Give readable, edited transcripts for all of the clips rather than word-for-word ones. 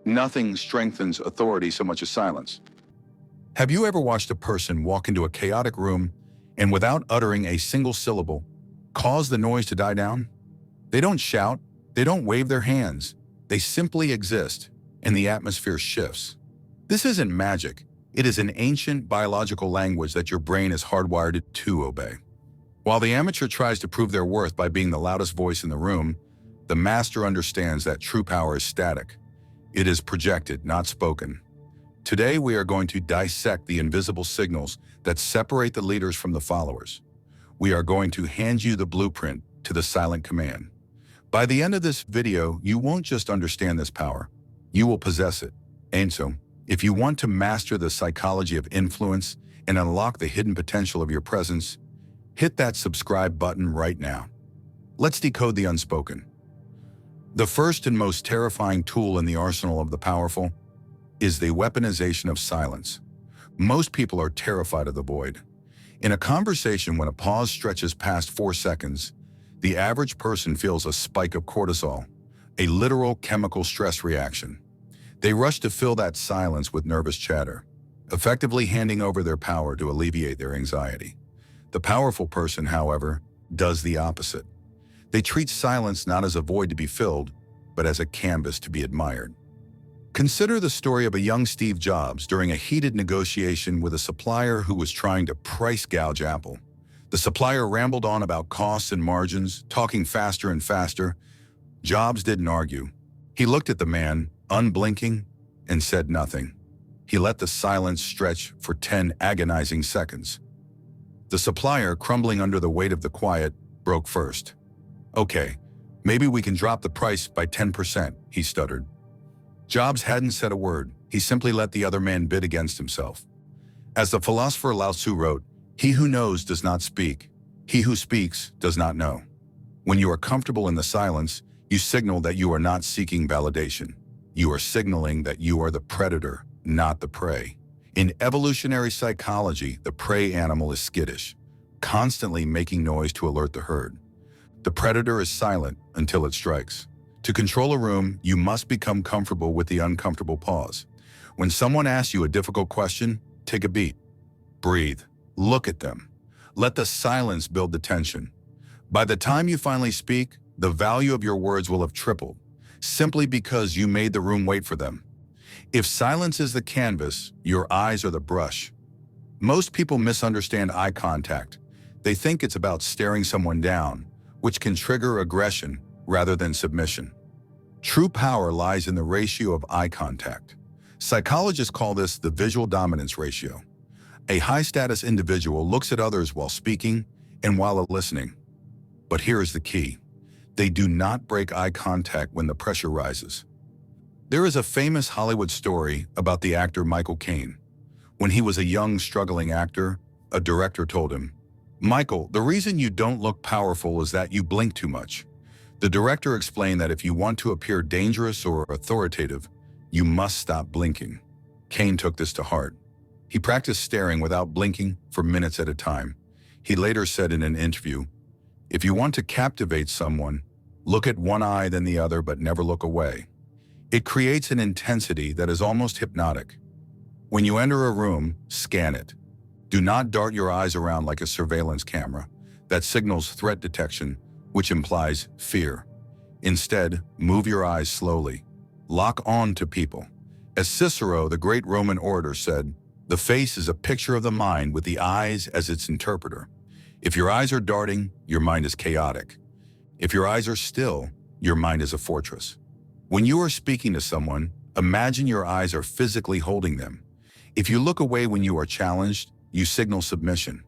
Nothing strengthens authority so much as silence. Have you ever watched a person walk into a chaotic room and without uttering a single syllable, cause the noise to die down? They don't shout, they don't wave their hands, they simply exist, and the atmosphere shifts. This isn't magic, it is an ancient biological language that your brain is hardwired to obey. While the amateur tries to prove their worth by being the loudest voice in the room, the master understands that true power is static. It is projected, not spoken. Today, we are going to dissect the invisible signals that separate the leaders from the followers. We are going to hand you the blueprint to the silent command. By the end of this video, you won't just understand this power, you will possess it. And so, if you want to master the psychology of influence and unlock the hidden potential of your presence, hit that subscribe button right now. Let's decode the unspoken. The first and most terrifying tool in the arsenal of the powerful is the weaponization of silence. Most people are terrified of the void. In a conversation, when a pause stretches past 4 seconds, the average person feels a spike of cortisol, a literal chemical stress reaction. They rush to fill that silence with nervous chatter, effectively handing over their power to alleviate their anxiety. The powerful person, however, does the opposite. They treat silence not as a void to be filled, but as a canvas to be admired. Consider the story of a young Steve Jobs during a heated negotiation with a supplier who was trying to price gouge Apple. The supplier rambled on about costs and margins, talking faster and faster. Jobs didn't argue. He looked at the man, unblinking, and said nothing. He let the silence stretch for 10 agonizing seconds. The supplier, crumbling under the weight of the quiet, broke first. "Okay, maybe we can drop the price by 10%, he stuttered. Jobs hadn't said a word. He simply let the other man bid against himself. As the philosopher Lao Tzu wrote, "He who knows does not speak. He who speaks does not know." When you are comfortable in the silence, you signal that you are not seeking validation. You are signaling that you are the predator, not the prey. In evolutionary psychology, the prey animal is skittish, constantly making noise to alert the herd. The predator is silent until it strikes. To control a room, you must become comfortable with the uncomfortable pause. When someone asks you a difficult question, take a beat. Breathe. Look at them. Let the silence build the tension. By the time you finally speak, the value of your words will have tripled, simply because you made the room wait for them. If silence is the canvas, your eyes are the brush. Most people misunderstand eye contact. They think it's about staring someone down, which can trigger aggression rather than submission. True power lies in the ratio of eye contact. Psychologists call this the visual dominance ratio. A high-status individual looks at others while speaking and while listening. But here is the key. They do not break eye contact when the pressure rises. There is a famous Hollywood story about the actor Michael Caine. When he was a young, struggling actor, a director told him, "Michael, the reason you don't look powerful is that you blink too much." The director explained that if you want to appear dangerous or authoritative, you must stop blinking. Caine took this to heart. He practiced staring without blinking for minutes at a time. He later said in an interview, "If you want to captivate someone, look at one eye then the other, but never look away." It creates an intensity that is almost hypnotic. When you enter a room, scan it. Do not dart your eyes around like a surveillance camera. That signals threat detection, which implies fear. Instead, move your eyes slowly. Lock on to people. As Cicero, the great Roman orator, said, "The face is a picture of the mind with the eyes as its interpreter." If your eyes are darting, your mind is chaotic. If your eyes are still, your mind is a fortress. When you are speaking to someone, imagine your eyes are physically holding them. If you look away when you are challenged, you signal submission.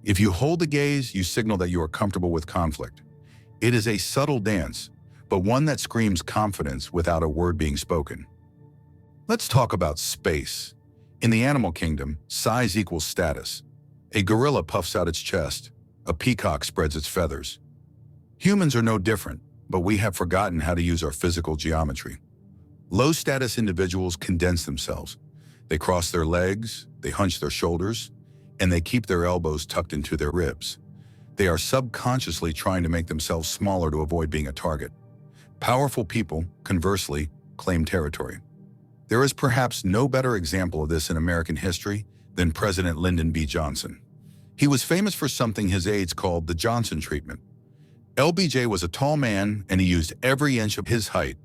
If you hold the gaze, you signal that you are comfortable with conflict. It is a subtle dance, but one that screams confidence without a word being spoken. Let's talk about space. In the animal kingdom, size equals status. A gorilla puffs out its chest. A peacock spreads its feathers. Humans are no different, but we have forgotten how to use our physical geometry. Low-status individuals condense themselves. They cross their legs, they hunch their shoulders, and they keep their elbows tucked into their ribs. They are subconsciously trying to make themselves smaller to avoid being a target. Powerful people, conversely, claim territory. There is perhaps no better example of this in American history than President Lyndon B. Johnson. He was famous for something his aides called the Johnson treatment. LBJ was a tall man, and he used every inch of his height.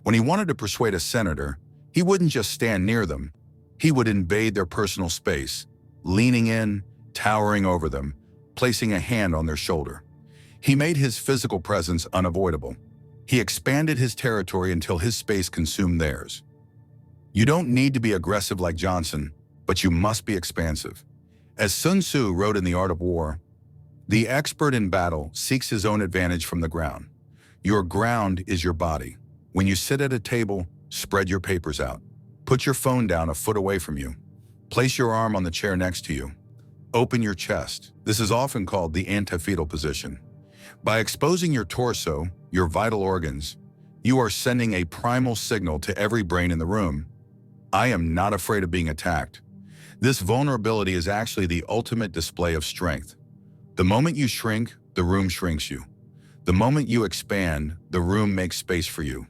When he wanted to persuade a senator, he wouldn't just stand near them. He would invade their personal space, leaning in, towering over them, placing a hand on their shoulder. He made his physical presence unavoidable. He expanded his territory until his space consumed theirs. You don't need to be aggressive like Johnson, but you must be expansive. As Sun Tzu wrote in The Art of War, "The expert in battle seeks his own advantage from the ground. Your ground is your body. When you sit at a table, spread your papers out. Put your phone down a foot away from you. Place your arm on the chair next to you. Open your chest." This is often called the antefetal position. By exposing your torso, your vital organs, you are sending a primal signal to every brain in the room. I am not afraid of being attacked. This vulnerability is actually the ultimate display of strength. The moment you shrink, the room shrinks you. The moment you expand, the room makes space for you.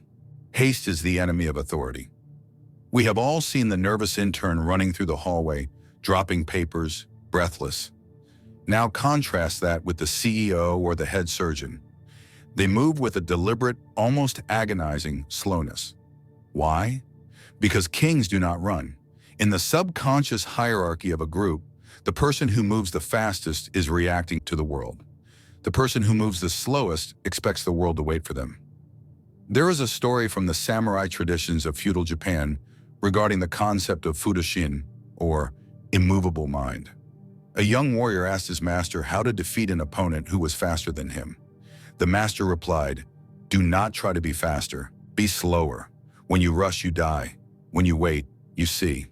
Haste is the enemy of authority. We have all seen the nervous intern running through the hallway, dropping papers, breathless. Now contrast that with the CEO or the head surgeon. They move with a deliberate, almost agonizing slowness. Why? Because kings do not run. In the subconscious hierarchy of a group, the person who moves the fastest is reacting to the world. The person who moves the slowest expects the world to wait for them. There is a story from the samurai traditions of feudal Japan regarding the concept of fudoshin, or immovable mind. A young warrior asked his master how to defeat an opponent who was faster than him. The master replied, "Do not try to be faster, be slower. When you rush, you die. When you wait, you see."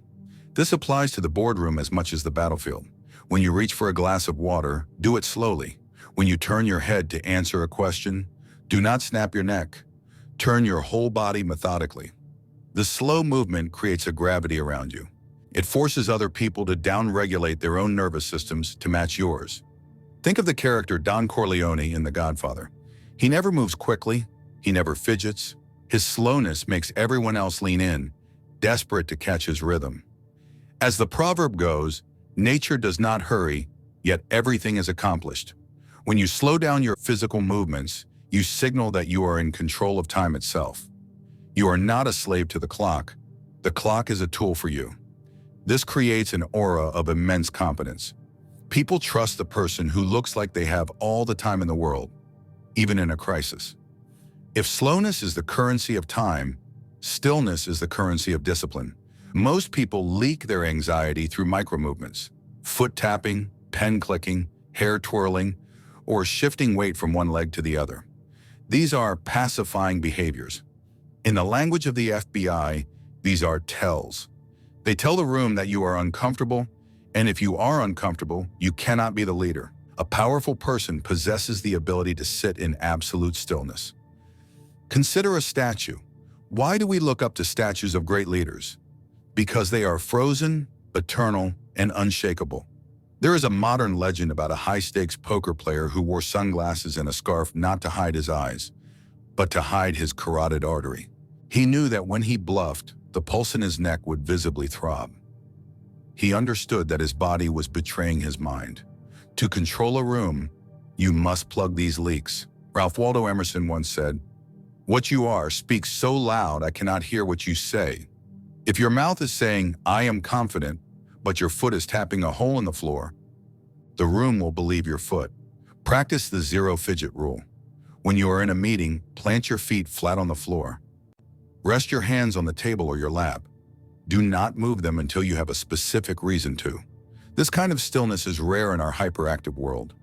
This applies to the boardroom as much as the battlefield. When you reach for a glass of water, do it slowly. When you turn your head to answer a question, do not snap your neck. Turn your whole body methodically. The slow movement creates a gravity around you. It forces other people to downregulate their own nervous systems to match yours. Think of the character Don Corleone in The Godfather. He never moves quickly, he never fidgets. His slowness makes everyone else lean in, desperate to catch his rhythm. As the proverb goes, nature does not hurry, yet everything is accomplished. When you slow down your physical movements, you signal that you are in control of time itself. You are not a slave to the clock. The clock is a tool for you. This creates an aura of immense competence. People trust the person who looks like they have all the time in the world, even in a crisis. If slowness is the currency of time, stillness is the currency of discipline. Most people leak their anxiety through micromovements, foot tapping, pen clicking, hair twirling, or shifting weight from one leg to the other. These are pacifying behaviors. In the language of the FBI, these are tells. They tell the room that you are uncomfortable, and if you are uncomfortable, you cannot be the leader. A powerful person possesses the ability to sit in absolute stillness. Consider a statue. Why do we look up to statues of great leaders? Because they are frozen, eternal, and unshakable. There is a modern legend about a high-stakes poker player who wore sunglasses and a scarf not to hide his eyes, but to hide his carotid artery. He knew that when he bluffed, the pulse in his neck would visibly throb. He understood that his body was betraying his mind. To control a room, you must plug these leaks. Ralph Waldo Emerson once said, "What you are speaks so loud I cannot hear what you say." If your mouth is saying, "I am confident," but your foot is tapping a hole in the floor, the room will believe your foot. Practice the zero fidget rule. When you are in a meeting, plant your feet flat on the floor. Rest your hands on the table or your lap. Do not move them until you have a specific reason to. This kind of stillness is rare in our hyperactive world.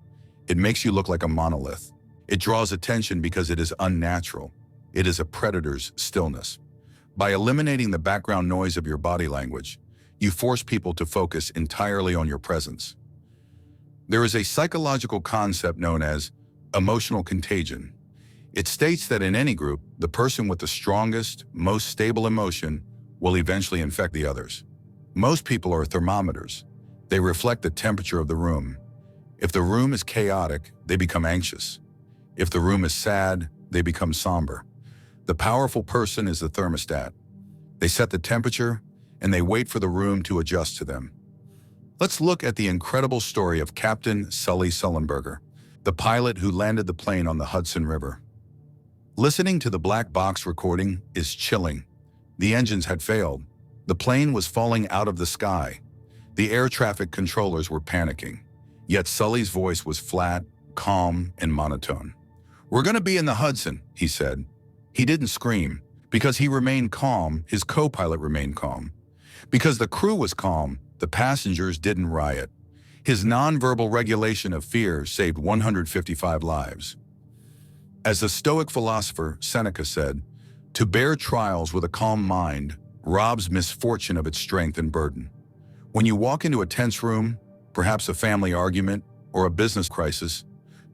It makes you look like a monolith. It draws attention because it is unnatural. It is a predator's stillness. By eliminating the background noise of your body language, you force people to focus entirely on your presence. There is a psychological concept known as emotional contagion. It states that in any group, the person with the strongest, most stable emotion will eventually infect the others. Most people are thermometers. They reflect the temperature of the room. If the room is chaotic, they become anxious. If the room is sad, they become somber. The powerful person is the thermostat. They set the temperature, and they wait for the room to adjust to them. Let's look at the incredible story of Captain Sully Sullenberger, the pilot who landed the plane on the Hudson River. Listening to the black box recording is chilling. The engines had failed. The plane was falling out of the sky. The air traffic controllers were panicking. Yet Sully's voice was flat, calm, and monotone. "We're going to be in the Hudson," he said. He didn't scream. Because he remained calm, his co-pilot remained calm. Because the crew was calm, the passengers didn't riot. His nonverbal regulation of fear saved 155 lives. As the Stoic philosopher Seneca said, "To bear trials with a calm mind robs misfortune of its strength and burden." When you walk into a tense room, perhaps a family argument or a business crisis,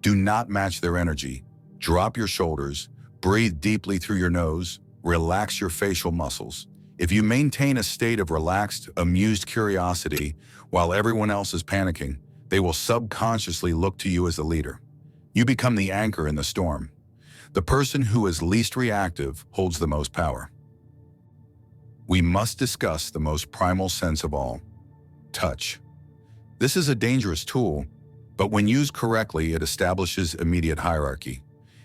do not match their energy. Drop your shoulders, breathe deeply through your nose, relax your facial muscles. If you maintain a state of relaxed, amused curiosity while everyone else is panicking, they will subconsciously look to you as the leader. You become the anchor in the storm. The person who is least reactive holds the most power. We must discuss the most primal sense of all: touch. This is a dangerous tool, but when used correctly, it establishes immediate hierarchy.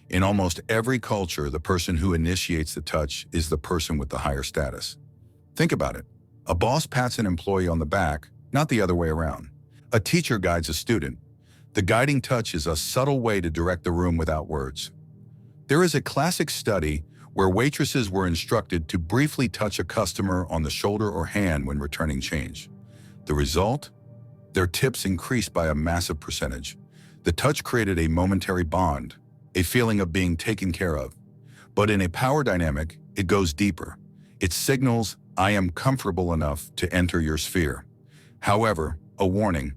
In almost every culture, the person who initiates the touch is the person with the higher status. Think about it. A boss pats an employee on the back, not the other way around. A teacher guides a student. The guiding touch is a subtle way to direct the room without words. There is a classic study where waitresses were instructed to briefly touch a customer on the shoulder or hand when returning change. The result? Their tips increased by a massive percentage. The touch created a momentary bond, a feeling of being taken care of. But in a power dynamic, it goes deeper. It signals, "I am comfortable enough to enter your sphere." However, a warning: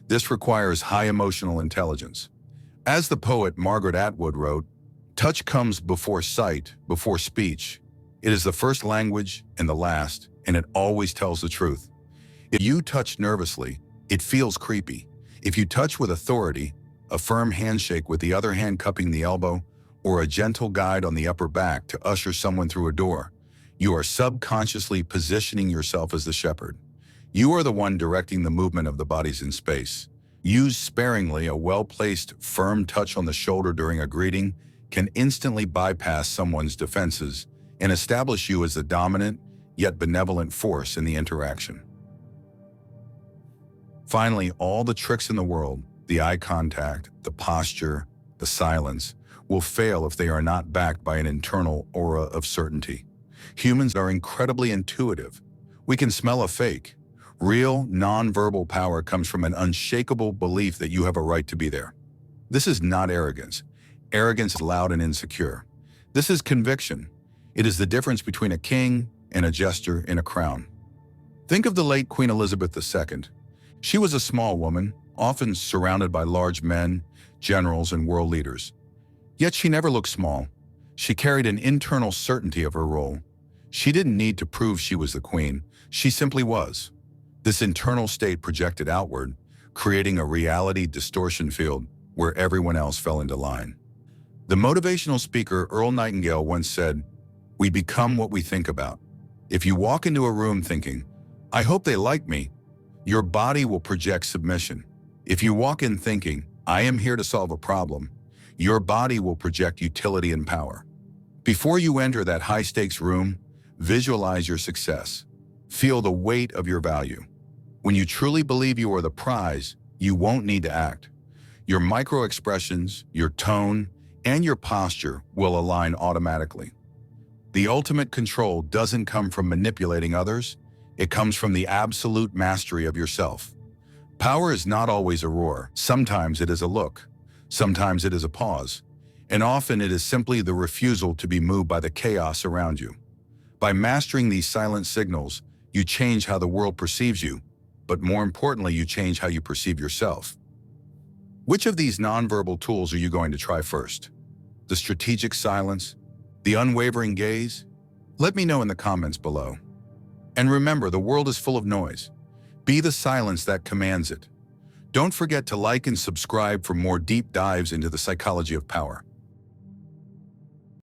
this requires high emotional intelligence. As the poet Margaret Atwood wrote, "Touch comes before sight, before speech. It is the first language and the last, and it always tells the truth." If you touch nervously, it feels creepy. If you touch with authority, a firm handshake with the other hand cupping the elbow, or a gentle guide on the upper back to usher someone through a door, you are subconsciously positioning yourself as the shepherd. You are the one directing the movement of the bodies in space. Use sparingly. A well-placed, firm touch on the shoulder during a greeting can instantly bypass someone's defenses and establish you as the dominant, yet benevolent force in the interaction. Finally, all the tricks in the world, the eye contact, the posture, the silence, will fail if they are not backed by an internal aura of certainty. Humans are incredibly intuitive. We can smell a fake. Real, non-verbal power comes from an unshakable belief that you have a right to be there. This is not arrogance. Arrogance is loud and insecure. This is conviction. It is the difference between a king and a jester in a crown. Think of the late Queen Elizabeth II. She was a small woman, often surrounded by large men, generals, and world leaders. Yet she never looked small. She carried an internal certainty of her role. She didn't need to prove she was the queen. She simply was. This internal state projected outward, creating a reality distortion field where everyone else fell into line. The motivational speaker Earl Nightingale once said, "We become what we think about." If you walk into a room thinking, "I hope they like me," your body will project submission. If you walk in thinking, "I am here to solve a problem," your body will project utility and power. Before you enter that high-stakes room, visualize your success. Feel the weight of your value. When you truly believe you are the prize, you won't need to act. Your micro-expressions, your tone, and your posture will align automatically. The ultimate control doesn't come from manipulating others. It comes from the absolute mastery of yourself. Power is not always a roar. Sometimes it is a look. Sometimes it is a pause. And often it is simply the refusal to be moved by the chaos around you. By mastering these silent signals, you change how the world perceives you, but more importantly, you change how you perceive yourself. Which of these nonverbal tools are you going to try first? The strategic silence? The unwavering gaze? Let me know in the comments below. And remember, the world is full of noise. Be the silence that commands it. Don't forget to like and subscribe for more deep dives into the psychology of power.